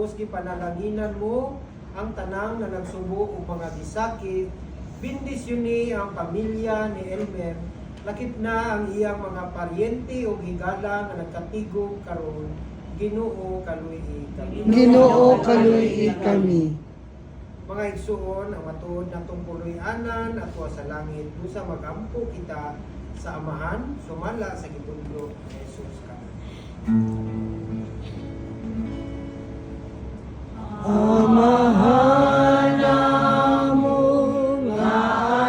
Hesus gipanalaginan mo ang tanang na nagsubo o mga gisakit. Bindisyon ni ang pamilya ni Elmer. Lakip na ang iyang mga paryente o higala nga nagkatigog karon. Ginoo kaluyi kami. Ginoo kaluyi kami. Mga igsuon, ang matuod na tungpuloy-anan at sa langit, dusa magampo kita sa Amahan, sumala sa gitudlo ni Jesus kami. Amahan mo nga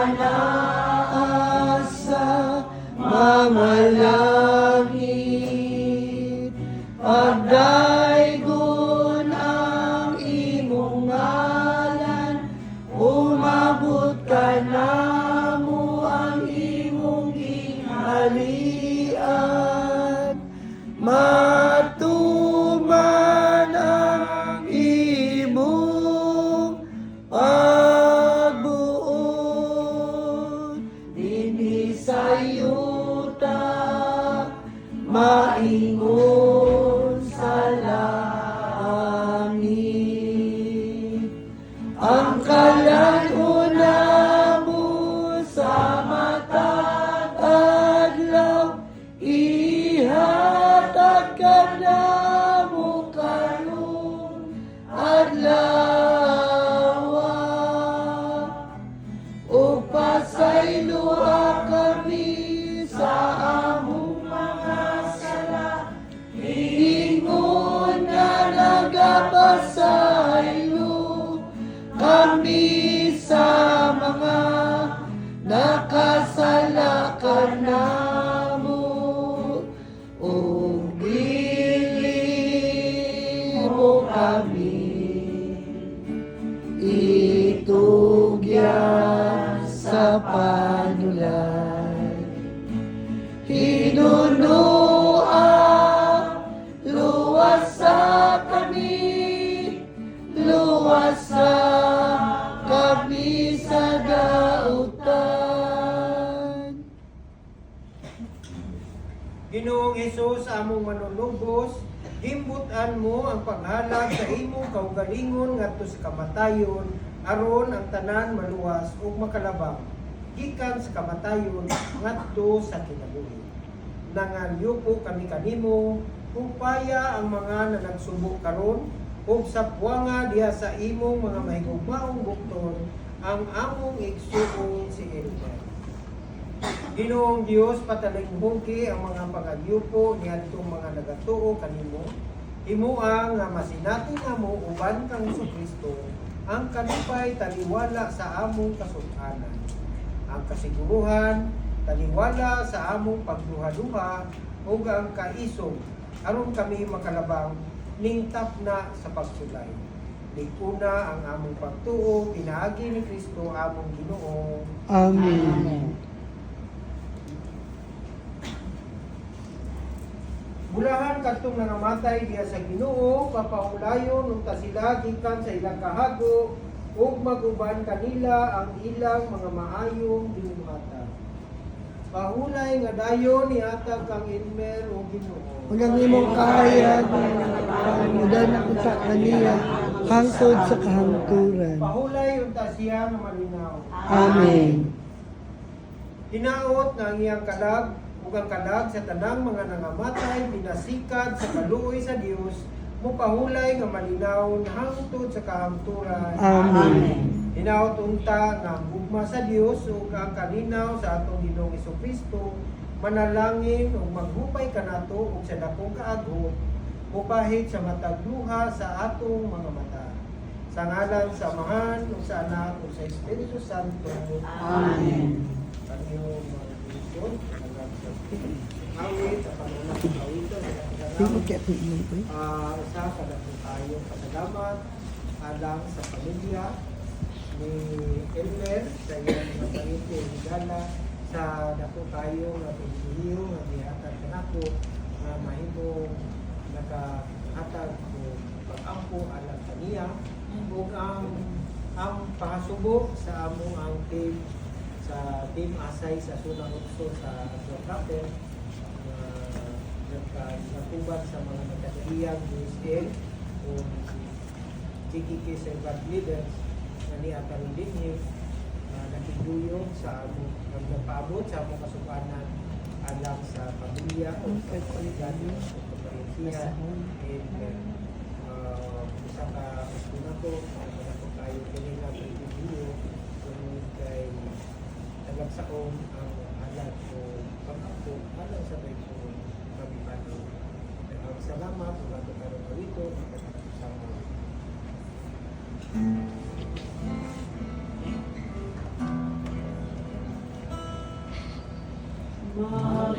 anaasa mamalangit, pagdaygon ang imong ngalan, umabot ka namo ang imong gingharian, matuman ang imong pagbuot, dinhi sa yuta maingon sa langit. Ang kalan-una mo sa matag adlaw, ihatag ka namo karon adlaw. O pasayloa kami sa among mga sala, ingon nga nagapasaylo kami sa mga nakasala kanamo. O dili mo kami itugyan sa panulay. Hinunua, luwasa kami, luwasa kami sa dautan. Ginoong Hesus, among manunubos, gimbutan mo ang paghalag sa imong kaugalingon ngadto sa kamatayon, aron ang tanan maluwas ug makalabang gikan sa kamatayon ngadto sa kinabuhi. Nangalyupo kami kanimo, upaya ang mga nagsubo karon ug sa puwanga diha sa imong mga mahigugmaong bukton ang among igsuon si Elmer. Ginoong Dios, patalinghungki ang mga pagagyupo niadtong mga nagatuo kanimo. Himuang nga masinati namo uban kang Kristo ang kalipay taliwala sa among kasud-anan. Ang kasiguruhan taliwala sa among pagduha-duha ug ang kaisog aron kami makalabang ning tapna sa pagsulay. Liguna ang among pagtuo pinaagi ni Kristo among Ginoo. Amen. Bulahan kadtong nangamatay diha sa Ginoo, papaulayon unta sila gikan sa ilang kahago ug maguban kanila ang ilang mga maayong ginuhatan. Pahulay nga dayon nihatag kang Elmer o Ginoo. Unang imong kahayag, pamudan ako sa kaniya, hangtod sa kahangturan. Pahulay unta siya nga malinaw. Amen. Hinaot nga ang iyang kalag ug ang kalag sa tanang mga nangamatay binasikad sa kaluoy sa Dios, mupahulay nga malinaw hangtod sa kahangturan. Amen. Hinaot unta nga ang gugma sa Dios ug ang kalinaw sa atong Ginoong Jesucristo, manalangin ug maghupay kanato ug sa dakong kaagot, upahit sa matagluha sa atong mga mata. Sa ngalan sa Amahan ug sa Anak ug sa Espiritu Santo. Amen. Panginoon mga Diyos, awit sa pangalan ng awito sa Tingog kasalamat. kaya po iyon ko. Sa kadakong tayo pasalamat alang sa pamilya ni Elmer sa iyang mga parente o higala sa dako tayo nga pagsuhiyo nga gihatag kanako nga mahimong nakahatag o pag-ampo alang kaniya ug ang pakasubo sa among ang team sa Team Asay sa Sunang Utso sa Agro-Capel nagkuban sa mga nagkatahiyang USL o GKK Servant Leaders na ni Atang Dinhi nakiguyong sa among nagpaabot sa among kasukanan alang sa pamilya o sa komunidad o sa kaparensiya and isa ka gusto na ko ko tayo kini nga video kung kay tagagsaon ang alat o pag-ako alang sa tayo ko pamipano. Salamat kung ato karon dito sa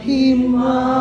Himay